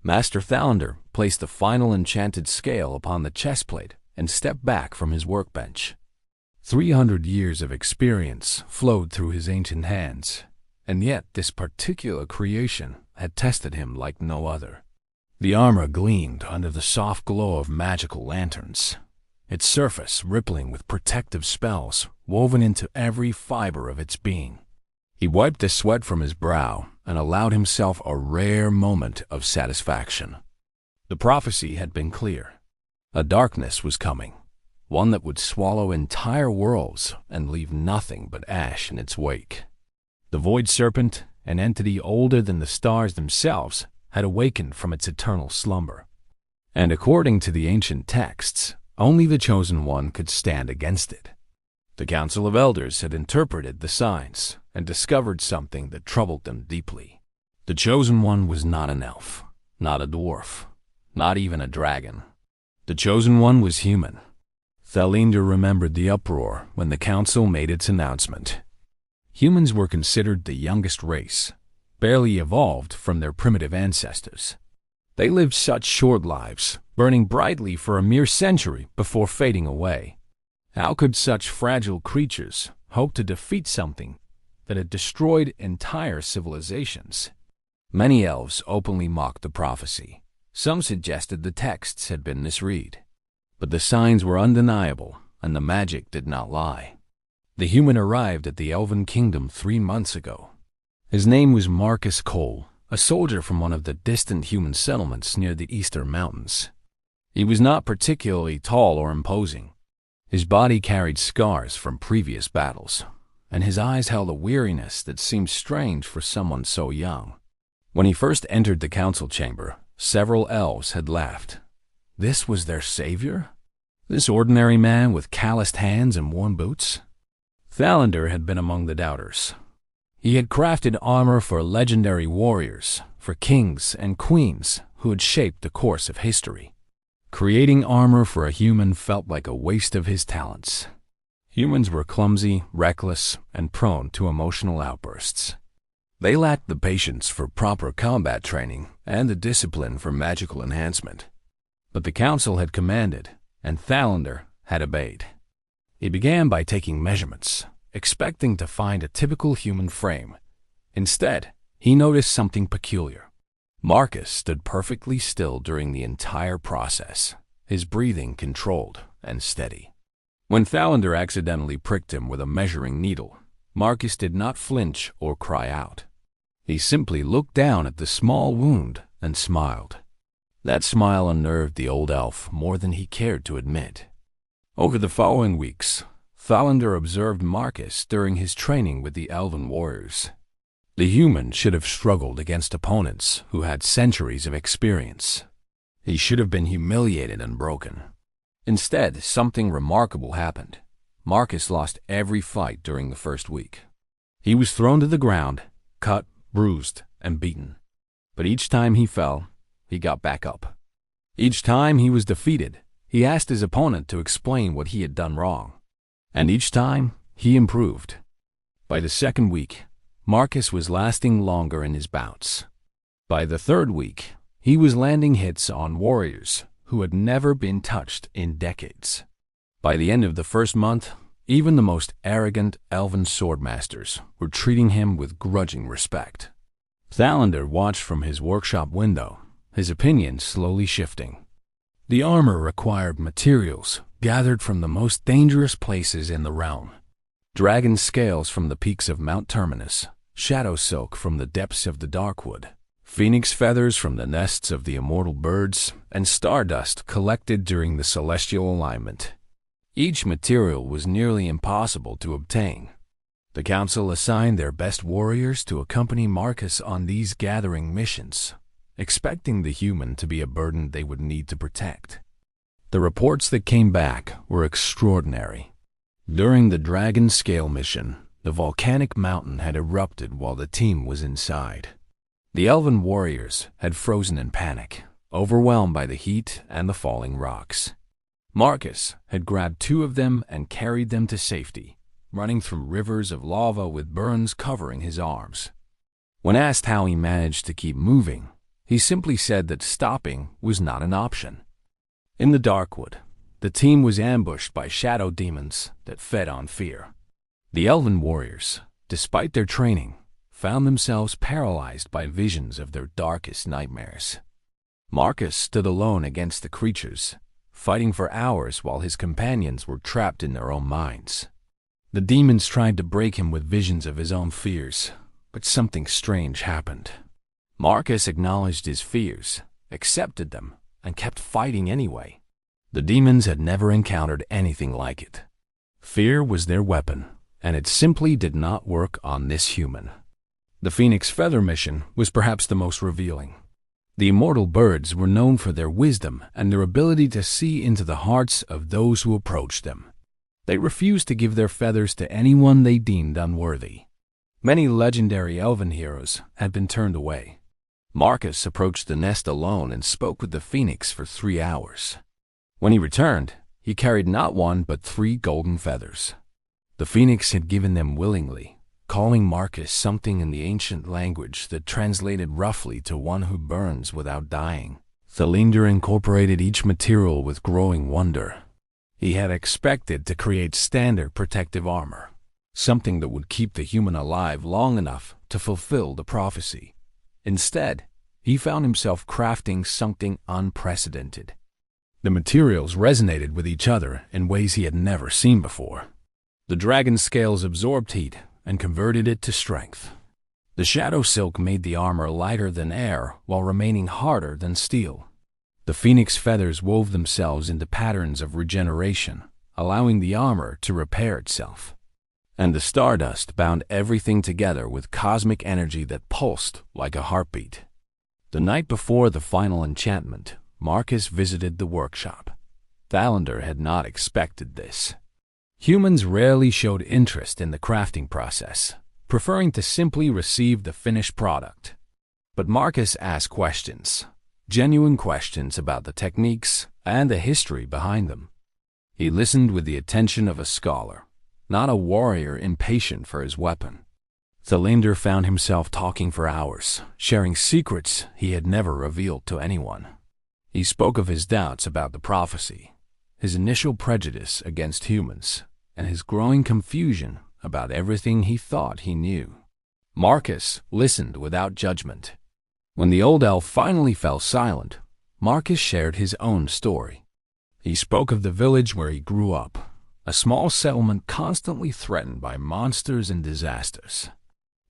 Master Thalander placed the final enchanted scale upon the chest plate and stepped back from his workbench. 300 years of experience flowed through his ancient hands, and yet this particular creation had tested him like no other. The armor gleamed under the soft glow of magical lanterns, its surface rippling with protective spells woven into every fiber of its being. He wiped the sweat from his brow and allowed himself a rare moment of satisfaction. The prophecy had been clear. A darkness was coming, one that would swallow entire worlds and leave nothing but ash in its wake. The Void Serpent, an entity older than the stars themselves, had awakened from its eternal slumber. And according to the ancient texts, only the Chosen One could stand against it. The Council of Elders had interpreted the signs and discovered something that troubled them deeply. The Chosen One was not an elf, not a dwarf, not even a dragon. The Chosen One was human. Thalander remembered the uproar when the Council made its announcement. Humans were considered the youngest race, barely evolved from their primitive ancestors. They lived such short lives, burning brightly for a mere century before fading away. How could such fragile creatures hope to defeat something that had destroyed entire civilizations? Many elves openly mocked the prophecy. Some suggested the texts had been misread. But the signs were undeniable, and the magic did not lie. The human arrived at the Elven Kingdom 3 months ago. His name was Marcus Cole, a soldier from one of the distant human settlements near the Eastern Mountains. He was not particularly tall or imposing. His body carried scars from previous battles, and his eyes held a weariness that seemed strange for someone so young. When he first entered the council chamber, several elves had laughed. This was their savior? This ordinary man with calloused hands and worn boots? Thalander had been among the doubters. He had crafted armor for legendary warriors, for kings and queens who had shaped the course of history. Creating armor for a human felt like a waste of his talents. Humans were clumsy, reckless, and prone to emotional outbursts. They lacked the patience for proper combat training and the discipline for magical enhancement. But the council had commanded, and Thalander had obeyed. He began by taking measurements, expecting to find a typical human frame. Instead, he noticed something peculiar. Marcus stood perfectly still during the entire process, his breathing controlled and steady. When Thalander accidentally pricked him with a measuring needle, Marcus did not flinch or cry out. He simply looked down at the small wound and smiled. That smile unnerved the old elf more than he cared to admit. Over the following weeks, Thalander observed Marcus during his training with the elven warriors. The human should have struggled against opponents who had centuries of experience. He should have been humiliated and broken. Instead, something remarkable happened. Marcus lost every fight during the first week. He was thrown to the ground, cut, bruised, and beaten. But each time he fell, he got back up. Each time he was defeated, he asked his opponent to explain what he had done wrong. And each time, he improved. By the second week, Marcus was lasting longer in his bouts. By the third week, he was landing hits on warriors who had never been touched in decades. By the end of the first month, even the most arrogant elven swordmasters were treating him with grudging respect. Thalander watched from his workshop window, his opinion slowly shifting. The armor required materials gathered from the most dangerous places in the realm. Dragon scales from the peaks of Mount Terminus, shadow silk from the depths of the Darkwood, phoenix feathers from the nests of the immortal birds, and stardust collected during the celestial alignment. Each material was nearly impossible to obtain. The council assigned their best warriors to accompany Marcus on these gathering missions, expecting the human to be a burden they would need to protect. The reports that came back were extraordinary. During the Dragon Scale mission, the volcanic mountain had erupted while the team was inside. The elven warriors had frozen in panic, overwhelmed by the heat and the falling rocks. Marcus had grabbed 2 of them and carried them to safety, running through rivers of lava with burns covering his arms. When asked how he managed to keep moving, He simply said that stopping was not an option. In the Darkwood, the team was ambushed by shadow demons that fed on fear. The elven warriors, despite their training, found themselves paralyzed by visions of their darkest nightmares. Marcus stood alone against the creatures, fighting for hours while his companions were trapped in their own minds. The demons tried to break him with visions of his own fears, but something strange happened. Marcus acknowledged his fears, accepted them, and kept fighting anyway. The demons had never encountered anything like it. Fear was their weapon, and it simply did not work on this human. The Phoenix Feather mission was perhaps the most revealing. The immortal birds were known for their wisdom and their ability to see into the hearts of those who approached them. They refused to give their feathers to anyone they deemed unworthy. Many legendary elven heroes had been turned away. Marcus approached the nest alone and spoke with the phoenix for 3 hours. When he returned, he carried not one but 3 golden feathers. The phoenix had given them willingly, calling Marcus something in the ancient language that translated roughly to one who burns without dying. Thalinder incorporated each material with growing wonder. He had expected to create standard protective armor, something that would keep the human alive long enough to fulfill the prophecy. Instead, he found himself crafting something unprecedented. The materials resonated with each other in ways he had never seen before. The dragon scales absorbed heat and converted it to strength. The shadow silk made the armor lighter than air while remaining harder than steel. The phoenix feathers wove themselves into patterns of regeneration, allowing the armor to repair itself. And the stardust bound everything together with cosmic energy that pulsed like a heartbeat. The night before the final enchantment, Marcus visited the workshop. Thalinder had not expected this. Humans rarely showed interest in the crafting process, preferring to simply receive the finished product. But Marcus asked questions, genuine questions about the techniques and the history behind them. He listened with the attention of a scholar, not a warrior impatient for his weapon. Thalinder found himself talking for hours, sharing secrets he had never revealed to anyone. He spoke of his doubts about the prophecy, his initial prejudice against humans, and his growing confusion about everything he thought he knew. Marcus listened without judgment. When the old elf finally fell silent, Marcus shared his own story. He spoke of the village where he grew up, a small settlement constantly threatened by monsters and disasters.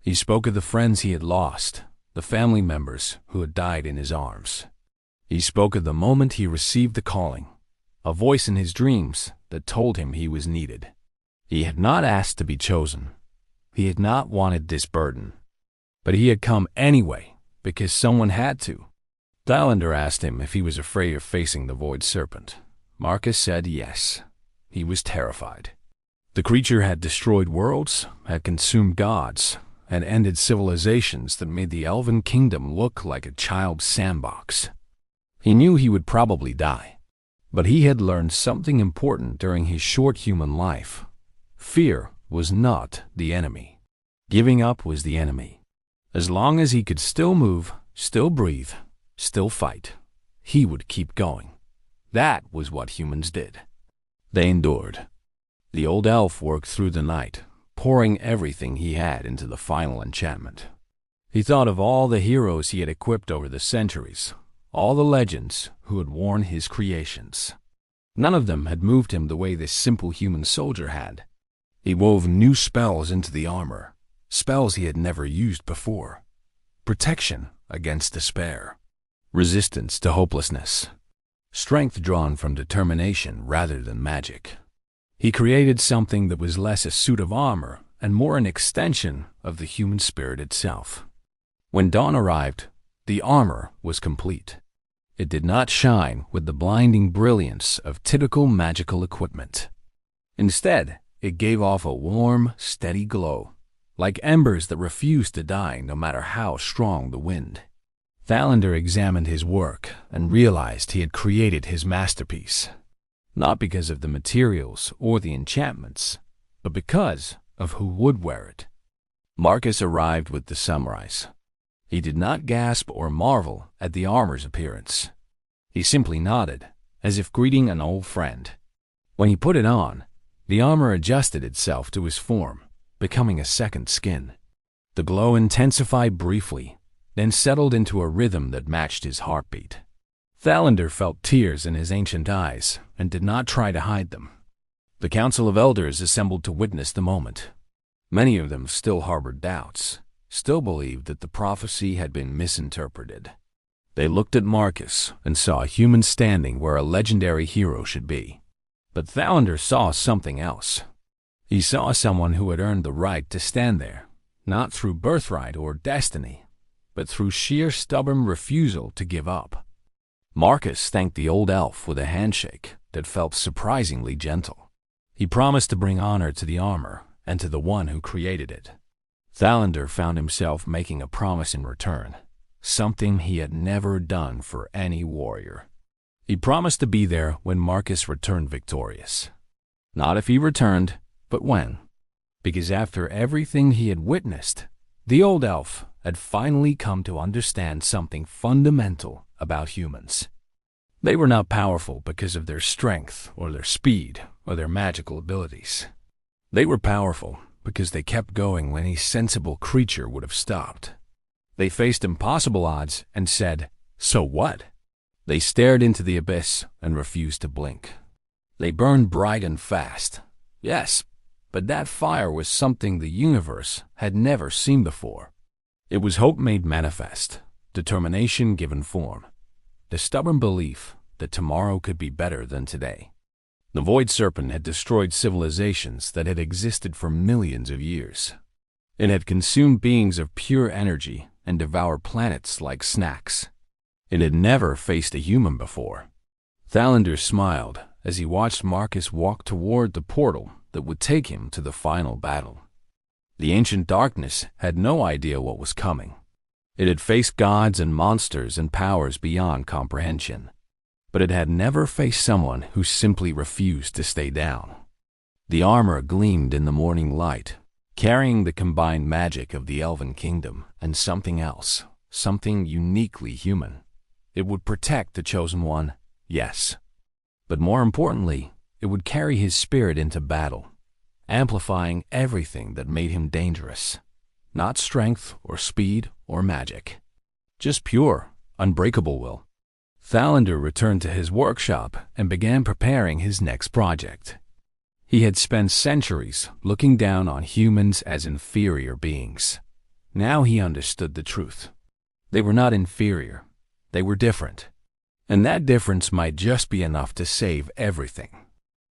He spoke of the friends he had lost, the family members who had died in his arms. He spoke of the moment he received the calling, a voice in his dreams that told him he was needed. He had not asked to be chosen. He had not wanted this burden. But he had come anyway, because someone had to. Thalinder asked him if he was afraid of facing the Void Serpent. Marcus said yes. He was terrified. The creature had destroyed worlds, had consumed gods, and ended civilizations that made the Elven Kingdom look like a child's sandbox. He knew he would probably die. But he had learned something important during his short human life. Fear was not the enemy. Giving up was the enemy. As long as he could still move, still breathe, still fight, he would keep going. That was what humans did. They endured. The old elf worked through the night, pouring everything he had into the final enchantment. He thought of all the heroes he had equipped over the centuries, all the legends who had worn his creations. None of them had moved him the way this simple human soldier had. He wove new spells into the armor, spells he had never used before. Protection against despair, resistance to hopelessness, strength drawn from determination rather than magic. He created something that was less a suit of armor and more an extension of the human spirit itself. When dawn arrived, the armor was complete. It did not shine with the blinding brilliance of typical magical equipment. Instead, it gave off a warm, steady glow, like embers that refused to die no matter how strong the wind. Thalinder examined his work and realized he had created his masterpiece, not because of the materials or the enchantments, but because of who would wear it. Marcus arrived with the sunrise. He did not gasp or marvel at the armor's appearance. He simply nodded, as if greeting an old friend. When he put it on, the armor adjusted itself to his form, becoming a second skin. The glow intensified briefly, then settled into a rhythm that matched his heartbeat. Thalander felt tears in his ancient eyes and did not try to hide them. The Council of Elders assembled to witness the moment. Many of them still harbored doubts, still believed that the prophecy had been misinterpreted. They looked at Marcus and saw a human standing where a legendary hero should be. But Thalander saw something else. He saw someone who had earned the right to stand there, not through birthright or destiny, but through sheer stubborn refusal to give up. Marcus thanked the old elf with a handshake that felt surprisingly gentle. He promised to bring honor to the armor and to the one who created it. Thalander found himself making a promise in return, something he had never done for any warrior. He promised to be there when Marcus returned victorious. Not if he returned, but when. Because after everything he had witnessed, the old elf had finally come to understand something fundamental about humans. They were not powerful because of their strength or their speed or their magical abilities. They were powerful because they kept going when any sensible creature would have stopped. They faced impossible odds and said, "So what?" They stared into the abyss and refused to blink. They burned bright and fast. Yes, but that fire was something the universe had never seen before. It was hope made manifest, determination given form, the stubborn belief that tomorrow could be better than today. The Void Serpent had destroyed civilizations that had existed for millions of years. It had consumed beings of pure energy and devoured planets like snacks. It had never faced a human before. Thalander smiled as he watched Marcus walk toward the portal that would take him to the final battle. The ancient darkness had no idea what was coming. It had faced gods and monsters and powers beyond comprehension, but it had never faced someone who simply refused to stay down. The armor gleamed in the morning light, carrying the combined magic of the Elven Kingdom and something else, something uniquely human. It would protect the Chosen One, yes, but more importantly, it would carry his spirit into battle, amplifying everything that made him dangerous. Not strength or speed or magic, just pure, unbreakable will. Thalander returned to his workshop and began preparing his next project. He had spent centuries looking down on humans as inferior beings. Now he understood the truth. They were not inferior. They were different. And that difference might just be enough to save everything.